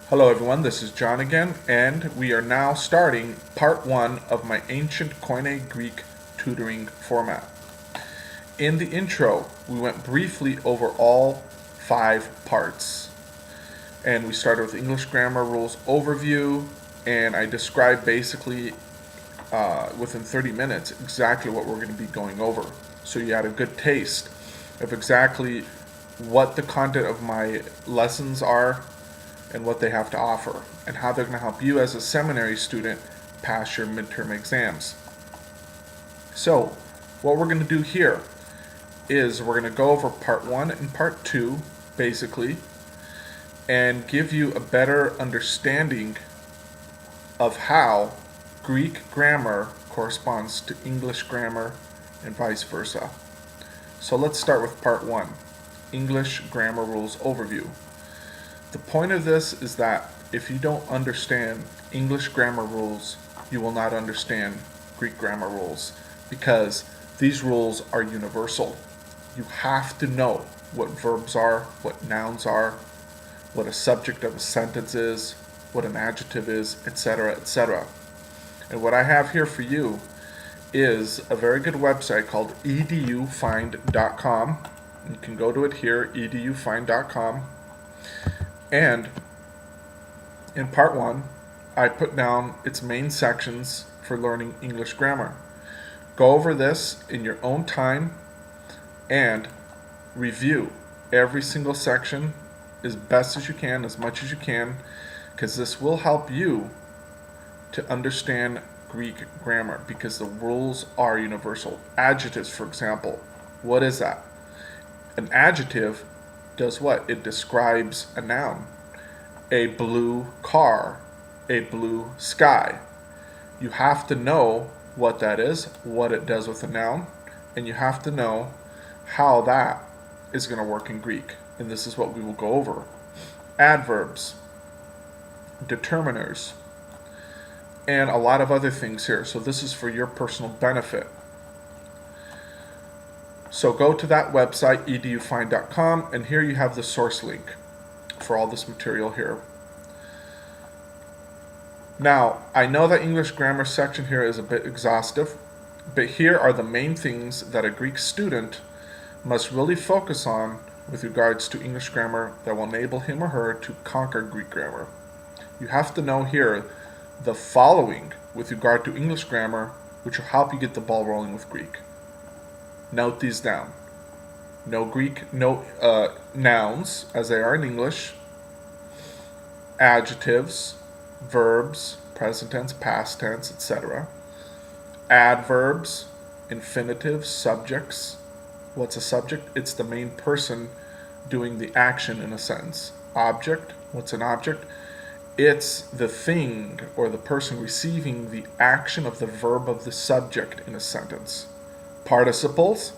Hello everyone, this is John again, and we are now starting part 1 of my ancient Koine Greek tutoring format. In the intro, we went briefly over all 5 parts, and we started with English grammar rules overview, and I described basically within 30 minutes exactly what we're going to be going over. So you had a good taste of exactly what the content of my lessons are and what they have to offer, and how they're going to help you as a seminary student pass your midterm exams. So, what we're going to do here is we're going to go over part 1 and part 2, basically, and give you a better understanding of how Greek grammar corresponds to English grammar and vice versa. So let's start with part 1, English Grammar Rules Overview. The point of this is that if you don't understand English grammar rules, you will not understand Greek grammar rules, because these rules are universal. You have to know what verbs are, what nouns are, what a subject of a sentence is, what an adjective is, etc., etc. And what I have here for you is a very good website called edufind.com. You can go to it here, edufind.com. And in part 1, I put down its main sections for learning English grammar. Go over this in your own time and review every single section as best as you can, as much as you can, because this will help you to understand Greek grammar, because the rules are universal. Adjectives, for example, what is that? An adjective does what? It describes a noun. A blue car, a blue sky. You have to know what that is, what it does with a noun, and you have to know how that is going to work in Greek. And this is what we will go over. Adverbs, determiners, and a lot of other things here. So this is for your personal benefit. So go to that website, edufind.com, and here you have the source link for all this material here. Now, I know that English grammar section here is a bit exhaustive, but here are the main things that a Greek student must really focus on with regards to English grammar that will enable him or her to conquer Greek grammar. You have to know here the following with regard to English grammar, which will help you get the ball rolling with Greek. Note these down. No nouns, as they are in English. Adjectives, verbs, present tense, past tense, etc. Adverbs, infinitives, subjects. What's a subject? It's the main person doing the action in a sentence. Object, what's an object? It's the thing or the person receiving the action of the verb of the subject in a sentence. Participles,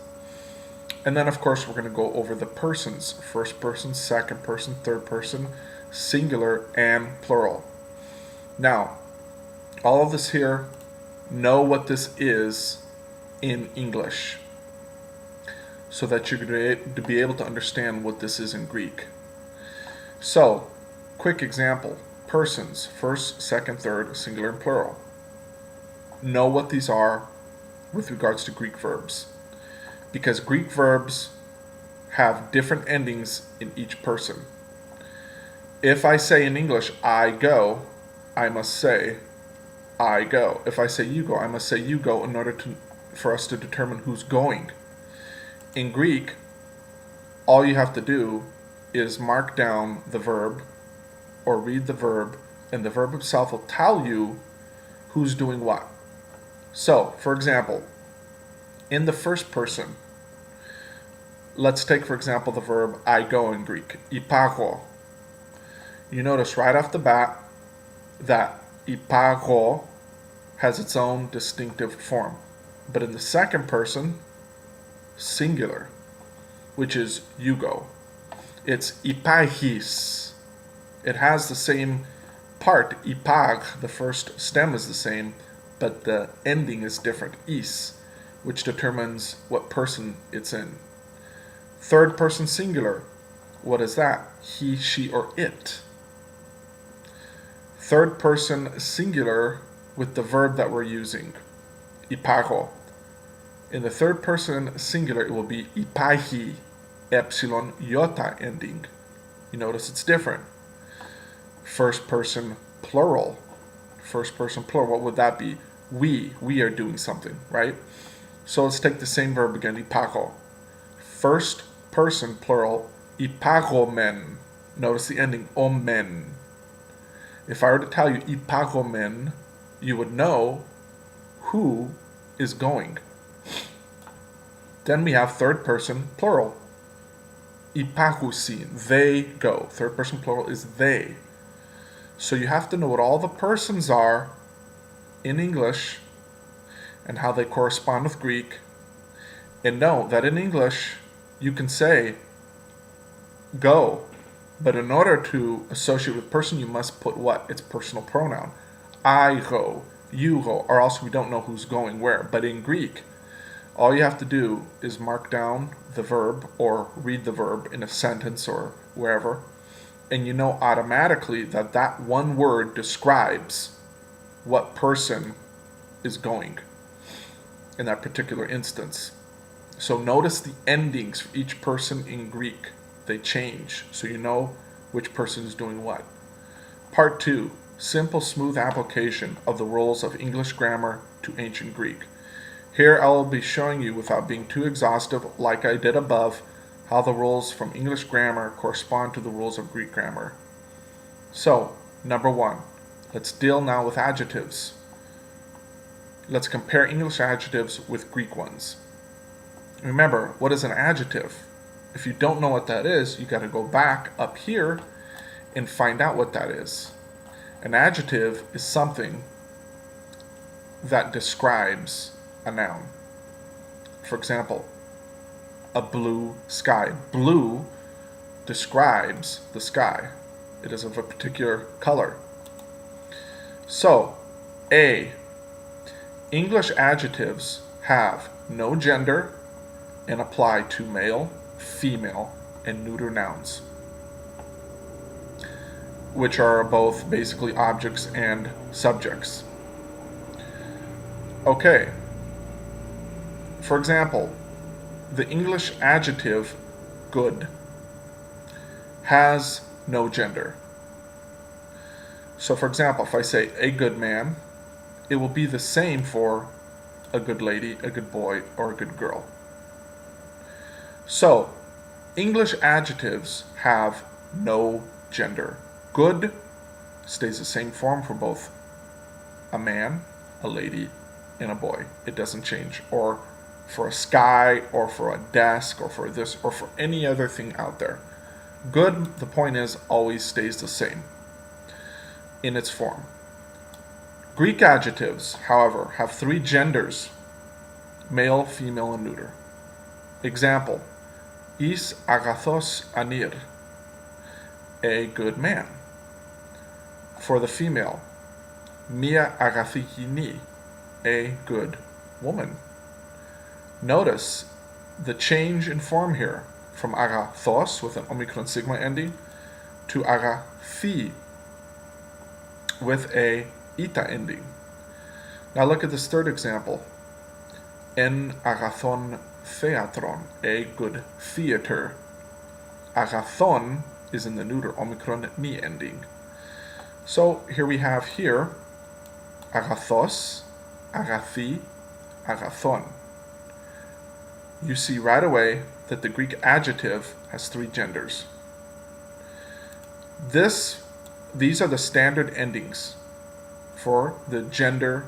and then of course we're going to go over the persons: first person, second person, third person, singular, and plural. Now, all of this here, know what this is in English, so that you're going to be able to understand what this is in Greek. So, quick example: persons, first, second, third, singular, and plural. Know what these are with regards to Greek verbs, because Greek verbs have different endings in each person. If I say in English, I go, I must say, I go. If I say you go, I must say you go in order for us to determine who's going. In Greek, all you have to do is mark down the verb or read the verb, and the verb itself will tell you who's doing what. So, for example, in the first person, let's take, for example, the verb I go in Greek, ipago. You notice right off the bat that ipago has its own distinctive form. But in the second person, singular, which is you go, it's ipagis. It has the same part, ipag, the first stem is the same, but the ending is different, is, which determines what person it's in. Third person singular, what is that? He, she, or it. third person singular with the verb that we're using, ipago. In the third person singular, it will be ipahi, epsilon iota ending. You notice it's different. First person plural. First person plural, what would that be? We are doing something, right? So let's take the same verb again, ipago. First person plural, ipagomen. Notice the ending, omen. If I were to tell you ipagomen, you would know who is going. Then we have third person plural, ipagusin, they go. Third person plural is they. So you have to know what all the persons are in English and how they correspond with Greek. And know that in English, you can say go, but in order to associate with person, you must put what? Its personal pronoun. I go, you go, or else we don't know who's going where. But in Greek, all you have to do is mark down the verb or read the verb in a sentence or wherever, and you know automatically that that one word describes what person is going in that particular instance. So notice the endings for each person in Greek. They change, so you know which person is doing what. Part 2, simple, smooth application of the rules of English grammar to ancient Greek. Here I will be showing you, without being too exhaustive like I did above, how the rules from English grammar correspond to the rules of Greek grammar. So, number 1, let's deal now with adjectives. Let's compare English adjectives with Greek ones. Remember, what is an adjective? If you don't know what that is, you got to go back up here and find out what that is. An adjective is something that describes a noun. For example, a blue sky. Blue describes the sky. It is of a particular color. So, A, English adjectives have no gender and apply to male, female, and neuter nouns, which are both basically objects and subjects. Okay. For example, the English adjective good has no gender. So for example, if I say a good man, it will be the same for a good lady, a good boy, or a good girl. So, English adjectives have no gender. Good stays the same form for both a man, a lady, and a boy. It doesn't change. Or for a sky, or for a desk, or for this, or for any other thing out there. Good, the point is, always stays the same in its form. Greek adjectives, however, have 3 genders: male, female, and neuter. Example, is agathos anir, a good man. For the female, mia agathikini, a good woman. Notice the change in form here from agathos with an omicron sigma ending to agathi with a eta ending. Now look at this third example. En agathon theatron, a good theater. Agathon is in the neuter, omicron ni ending. So here we have agathos, agathi, agathon. You see right away that the Greek adjective has 3 genders. These are the standard endings for the gender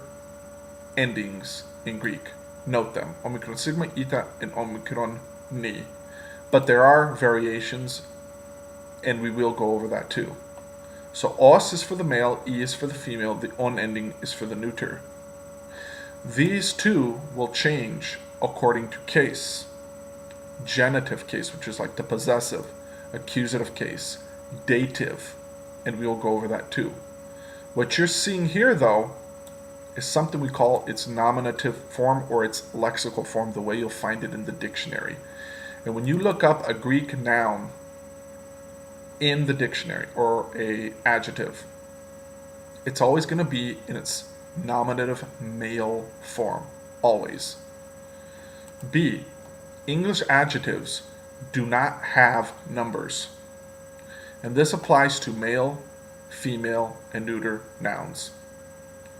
endings in Greek. Note them, omicron sigma, eta, and omicron ni. But there are variations, and we will go over that too. So os is for the male, e is for the female, the on ending is for the neuter. These two will change according to case. Genitive case, which is like the possessive, accusative case, dative, and we will go over that too. What you're seeing here, though, is something we call its nominative form or its lexical form, the way you'll find it in the dictionary. And when you look up a Greek noun in the dictionary or a adjective, it's always going to be in its nominative male form. Always. B. English adjectives do not have numbers. And this applies to male, female, and neuter nouns,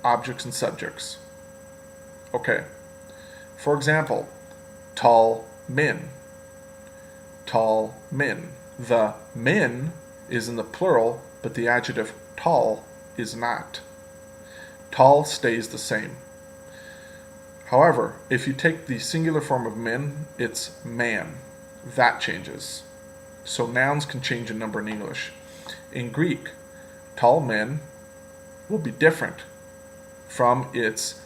objects and subjects. Okay. For example, tall men. Tall men. The men is in the plural, but the adjective tall is not. Tall stays the same. However, if you take the singular form of men, it's man. That changes. So nouns can change in number in English. In Greek, tall men will be different from its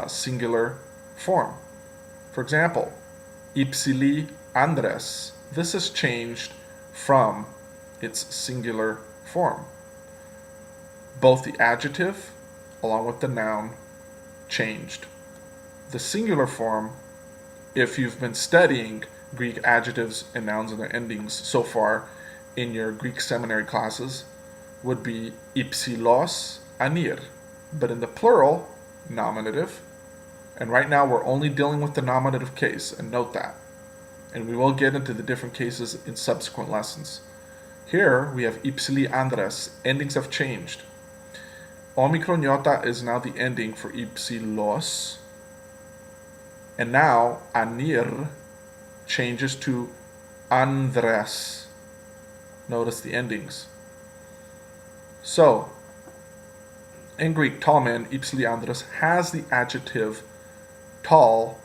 singular form. For example, ipsili andres. This is changed from its singular form. Both the adjective along with the noun changed. The singular form, if you've been studying Greek adjectives and nouns and their endings so far in your Greek seminary classes, would be ipsilos anir. But in the plural, nominative. And right now we're only dealing with the nominative case, and note that. And we will get into the different cases in subsequent lessons. Here we have ipsili andres. Endings have changed. Omicron iota is now the ending for ipsilos. And now anir changes to andres. Notice the endings. So, in Greek, tall man, ipsili andres, has the adjective tall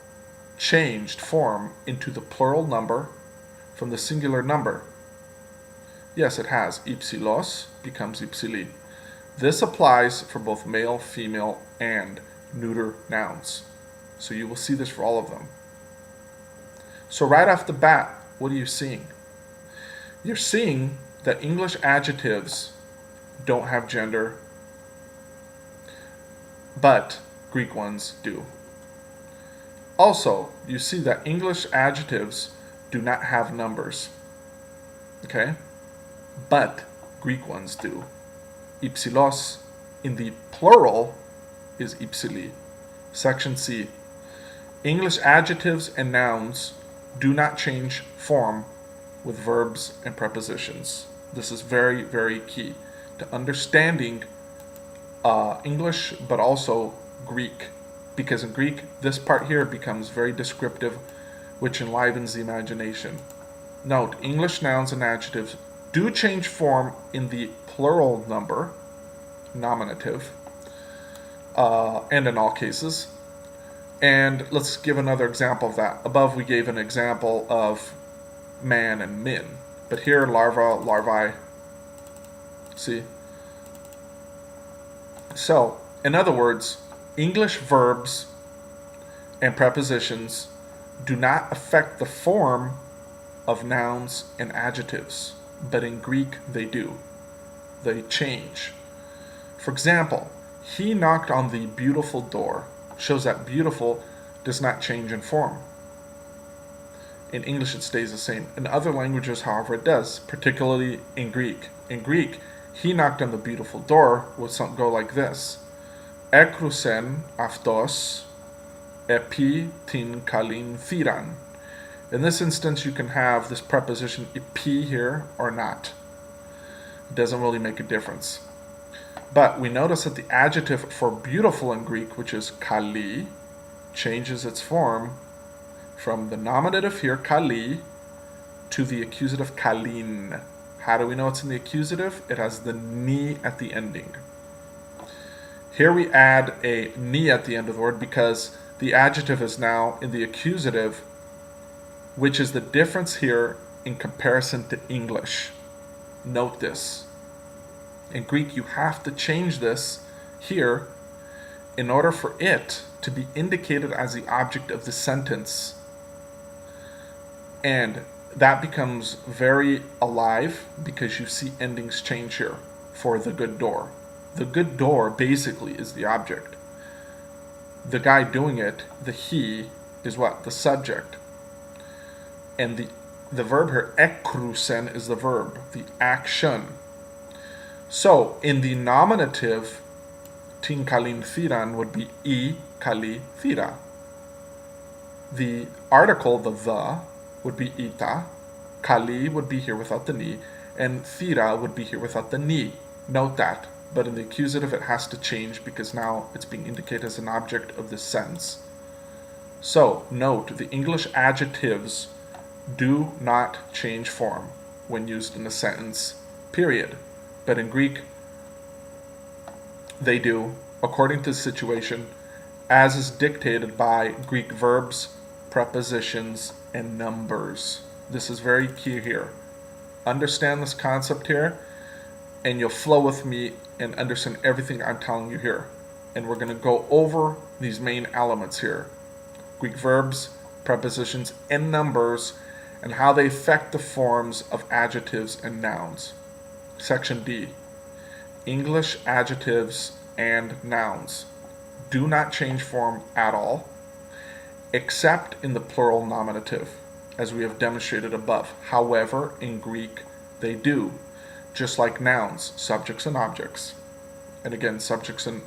changed form into the plural number from the singular number. Yes, it has. Ipsilos becomes ipsili. This applies for both male, female, and neuter nouns. So you will see this for all of them. So right off the bat, what are you seeing? You're seeing that English adjectives don't have gender, but Greek ones do. Also, you see that English adjectives do not have numbers. Okay? But Greek ones do. Ipsilos in the plural is ipsili. Section C. English adjectives and nouns do not change form with verbs and prepositions. This is very, very key to understanding English, but also Greek. Because in Greek, this part here becomes very descriptive, which enlivens the imagination. Note, English nouns and adjectives do change form in the plural number, nominative, and in all cases. And let's give another example of that. Above we gave an example of man and min, but here larva, larvae. See? So, in other words, English verbs and prepositions do not affect the form of nouns and adjectives, but in Greek they do. They change. For example, he knocked on the beautiful door. Shows that beautiful does not change in form. In English it stays the same. In other languages, however, it does, particularly in Greek. In Greek, he knocked on the beautiful door would go like this. Ekrusen aftos epi tin kalin thiran. In this instance, you can have this preposition epi here or not. It doesn't really make a difference. But we notice that the adjective for beautiful in Greek, which is kali, changes its form from the nominative here, kali, to the accusative kalin. How do we know it's in the accusative? It has the ni at the ending. Here we add a ni at the end of the word because the adjective is now in the accusative, which is the difference here in comparison to English. Note this. In Greek, you have to change this here in order for it to be indicated as the object of the sentence. And that becomes very alive because you see endings change here for the good door. The good door basically is the object. The guy doing it, the he, is what? The subject. And the verb here, ekrusen, is the verb, the action. So in the nominative, tin kalin thiran would be I kali thira. The article, the would be ita. Kali would be here without the ni, and thira would be here without the ni. Note that. But in the accusative, it has to change because now it's being indicated as an object of this sentence. So, note, the English adjectives do not change form when used in a sentence, period. But in Greek, they do, according to the situation, as is dictated by Greek verbs, prepositions, and numbers. This is very key here. Understand this concept here, and you'll flow with me and understand everything I'm telling you here. And we're going to go over these main elements here. Greek verbs, prepositions, and numbers, and how they affect the forms of adjectives and nouns. Section D. English adjectives and nouns do not change form at all, except in the plural nominative, as we have demonstrated above. However, in Greek, they do, just like nouns, subjects and objects. And again, subjects and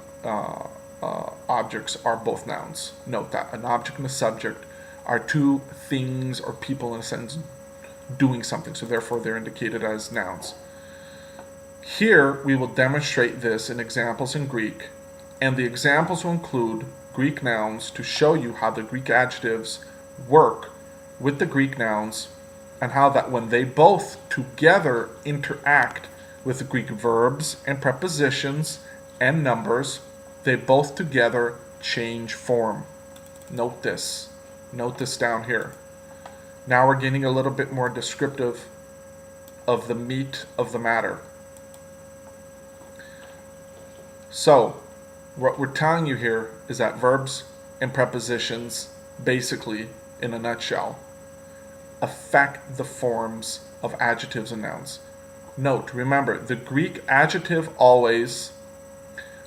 objects are both nouns. Note that an object and a subject are two things or people in a sentence doing something, so therefore they're indicated as nouns. Here we will demonstrate this in examples in Greek, and the examples will include Greek nouns to show you how the Greek adjectives work with the Greek nouns, and how that when they both together interact with the Greek verbs and prepositions and numbers, they both together change form. Note this. Note this down here. Now we're getting a little bit more descriptive of the meat of the matter. So, what we're telling you here is that verbs and prepositions, basically, in a nutshell, affect the forms of adjectives and nouns. Note, remember, the Greek adjective always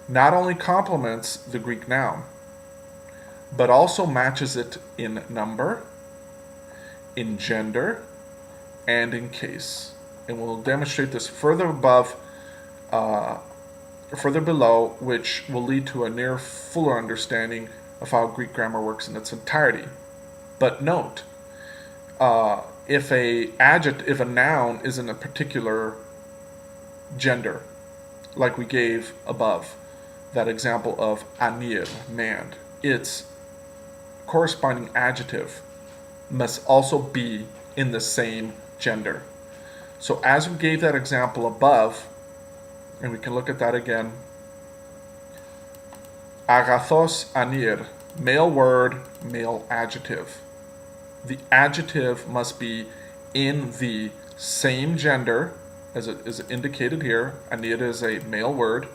not only complements the Greek noun, but also matches it in number, in gender, and in case. And we'll demonstrate this further below, which will lead to a near fuller understanding of how Greek grammar works in its entirety. But note, if a noun is in a particular gender, like we gave above, that example of anir, man, its corresponding adjective must also be in the same gender. So as we gave that example above, and we can look at that again, agathos anir, male word, male adjective. The adjective must be in the same gender as it is indicated here. Anir is a male word,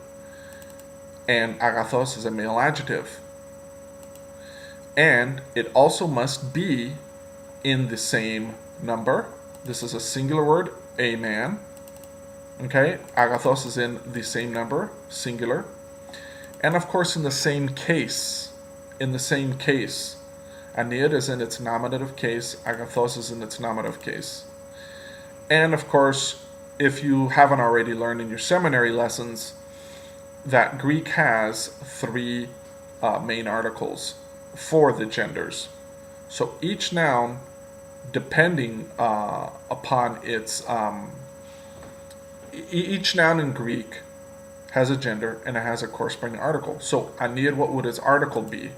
and agathos is a male adjective. And it also must be in the same number. This is a singular word, a man. Okay, agathos is in the same number, singular. And of course in the same case. In the same case. Anir is in its nominative case, agathos is in its nominative case. And of course, if you haven't already learned in your seminary lessons, that Greek has three main articles for the genders. So each noun, depending upon its each noun in Greek has a gender and it has a corresponding article. So anir, what would its article be?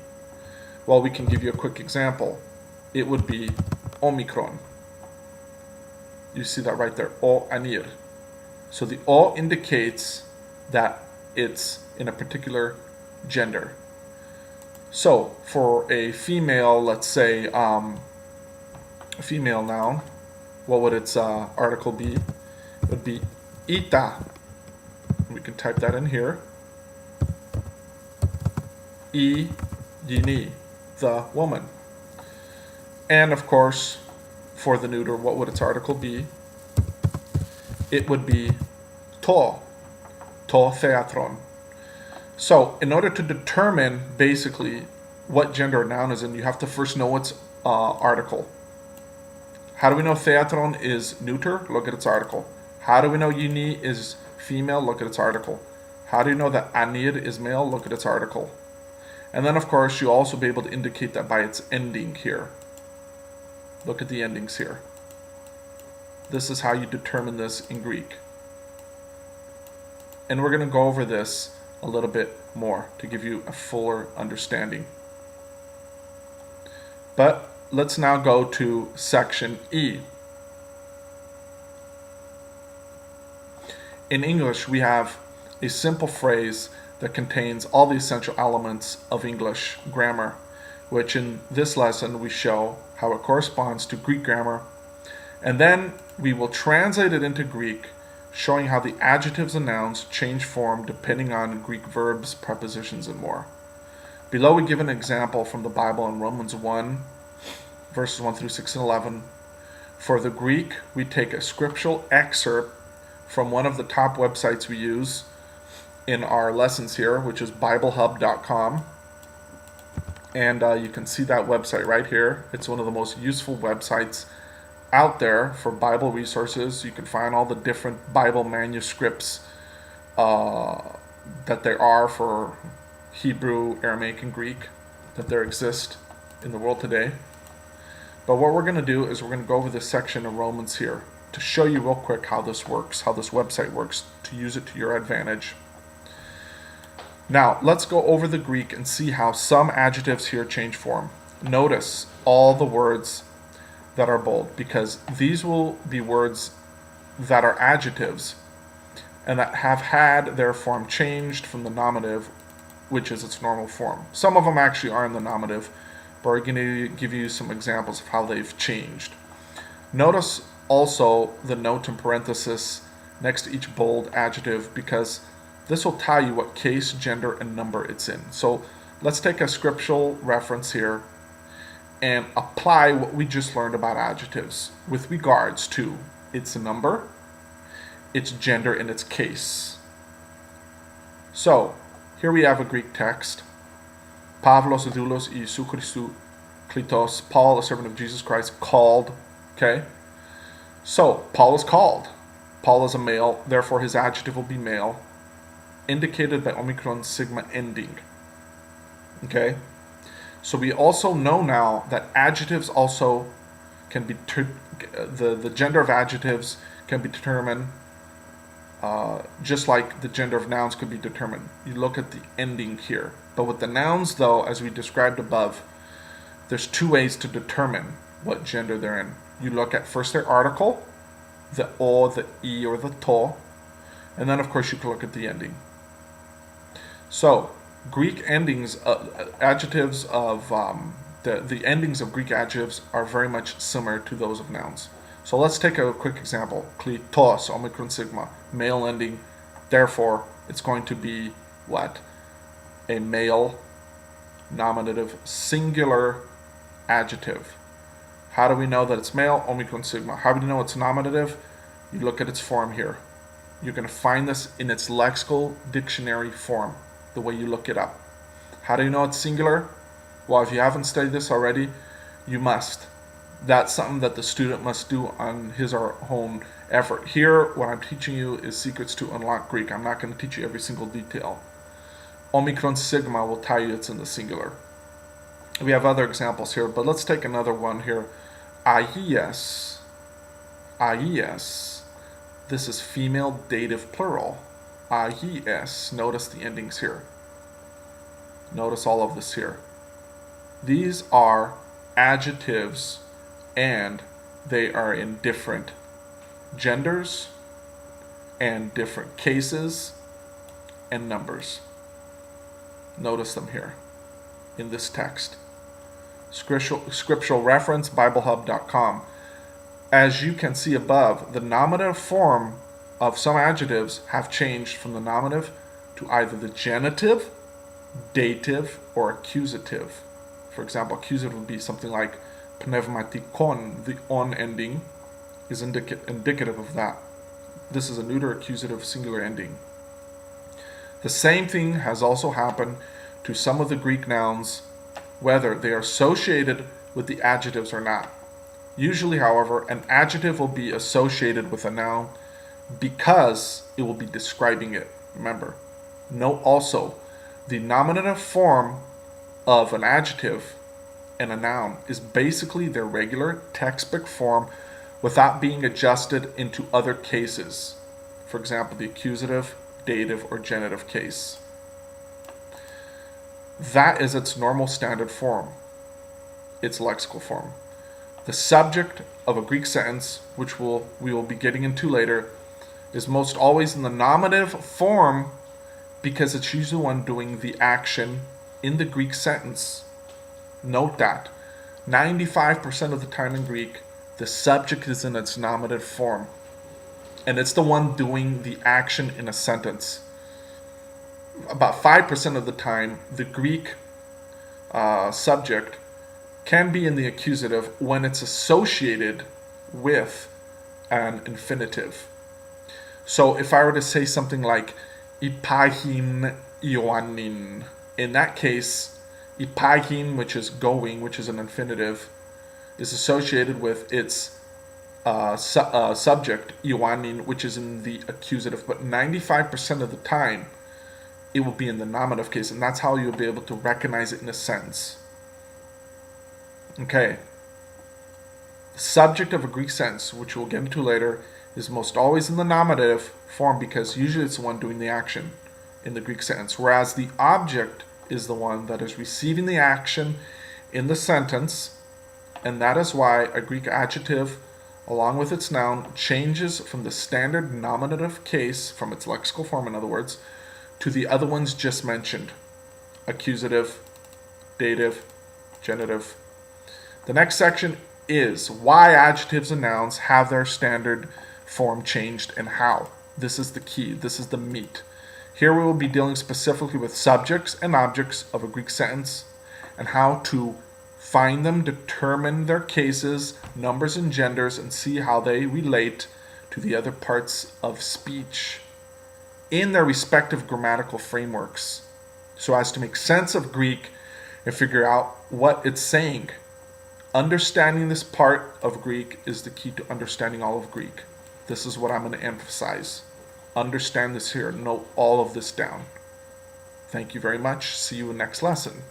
Well, we can give you a quick example. It would be omicron. You see that right there, o anir. So the o indicates that it's in a particular gender. So for a female, let's say a female noun, what would its article be? It would be ita. We can type that in here. I yini, the woman. And of course, for the neuter, what would its article be? It would be to theatron. So in order to determine basically what gender a noun is in, you have to first know its article. How do we know theatron is neuter? Look at its article. How do we know yini is female? Look at its article. How do you know that anir is male? Look at its article. And then, of course, you'll also be able to indicate that by its ending here. Look at the endings here. This is how you determine this in Greek. And we're going to go over this a little bit more to give you a fuller understanding. But let's now go to section E. In English, we have a simple phrase that contains all the essential elements of English grammar, which in this lesson we show how it corresponds to Greek grammar. And then we will translate it into Greek, showing how the adjectives and nouns change form depending on Greek verbs, prepositions, and more. Below we give an example from the Bible in Romans 1, verses 1 through 6 and 11. For the Greek, we take a scriptural excerpt from one of the top websites we use in our lessons here, which is BibleHub.com. And you can see that website right here. It's one of the most useful websites out there for Bible resources. You can find all the different Bible manuscripts that there are for Hebrew, Aramaic, and Greek that there exist in the world today. But what we're going to do is we're going to go over this section of Romans here to show you real quick how this works, how this website works, to use it to your advantage. Now, let's go over the Greek and see how some adjectives here change form. Notice all the words that are bold, because these will be words that are adjectives and that have had their form changed from the nominative, which is its normal form. Some of them actually are in the nominative, but we're going to give you some examples of how they've changed. Notice also the note in parenthesis next to each bold adjective, because this will tell you what case, gender, and number it's in. So let's take a scriptural reference here and apply what we just learned about adjectives with regards to its number, its gender, and its case. So here we have a Greek text. Pavlos doulos Iesou Christou Kletos, Paul, a servant of Jesus Christ, called. Okay? So Paul is called. Paul is a male, therefore his adjective will be male, indicated by Omicron sigma ending. Okay? So we also know now that adjectives also can be, the gender of adjectives can be determined just like the gender of nouns could be determined. You look at the ending here. But with the nouns, though, as we described above, there's two ways to determine what gender they're in. You look at first their article, the o, the e, or the to, and then of course you can look at the ending. So Greek endings, adjectives of the endings of Greek adjectives are very much similar to those of nouns. So let's take a quick example. Kletos, omicron sigma, male ending. Therefore, it's going to be what? A male nominative singular adjective. How do we know that it's male? Omicron sigma. How do we know it's nominative? You look at its form here. You're going to find this in its lexical dictionary form, the way you look it up. How do you know it's singular? Well, if you haven't studied this already, you must. That's something that the student must do on his or her own effort. Here, what I'm teaching you is secrets to unlock Greek. I'm not going to teach you every single detail. Omicron sigma will tell you it's in the singular. We have other examples here, but let's take another one here. Aies. Aies. This is female dative plural. Aies. Notice the endings here. Notice all of this here. These are adjectives, and they are in different genders and different cases and numbers. Notice them here in this text. Scriptural reference, BibleHub.com. As you can see above, the nominative form of some adjectives have changed from the nominative to either the genitive, dative, or accusative. For example, accusative would be something like pneumatikon. The on ending is indicative of that. This is a neuter accusative singular ending. The same thing has also happened to some of the Greek nouns, whether they are associated with the adjectives or not. Usually, however, an adjective will be associated with a noun because it will be describing it. Remember, note also the nominative form of an adjective and a noun is basically their regular textbook form without being adjusted into other cases. For example, the accusative, dative, or genitive case. That is its normal standard form, its lexical form. The subject of a Greek sentence, which we will be getting into later, is most always in the nominative form because it's usually the one doing the action in the Greek sentence. Note that 95% of the time in Greek, the subject is in its nominative form, and it's the one doing the action in a sentence. About 5% of the time, the Greek subject can be in the accusative when it's associated with an infinitive. So if I were to say something like Ipahin Ioannin, in that case, Ipahin, which is going, which is an infinitive, is associated with its subject, Ioannin, which is in the accusative. But 95% of the time, it will be in the nominative case, and that's how you'll be able to recognize it in a sentence. Okay. The subject of a Greek sentence, which we'll get into later, is most always in the nominative form because usually it's the one doing the action in the Greek sentence, whereas the object is the one that is receiving the action in the sentence, and that is why a Greek adjective, along with its noun, changes from the standard nominative case, from its lexical form in other words, to the other ones just mentioned: accusative, dative, genitive. The next section is why adjectives and nouns have their standard form changed and how. This is the key. This is the meat. Here we will be dealing specifically with subjects and objects of a Greek sentence and how to find them, determine their cases, numbers and genders, and see how they relate to the other parts of speech in their respective grammatical frameworks, so as to make sense of Greek and figure out what it's saying. Understanding this part of Greek is the key to understanding all of Greek. This is what I'm going to emphasize. Understand this here. Note all of this down. Thank you very much. See you in the next lesson.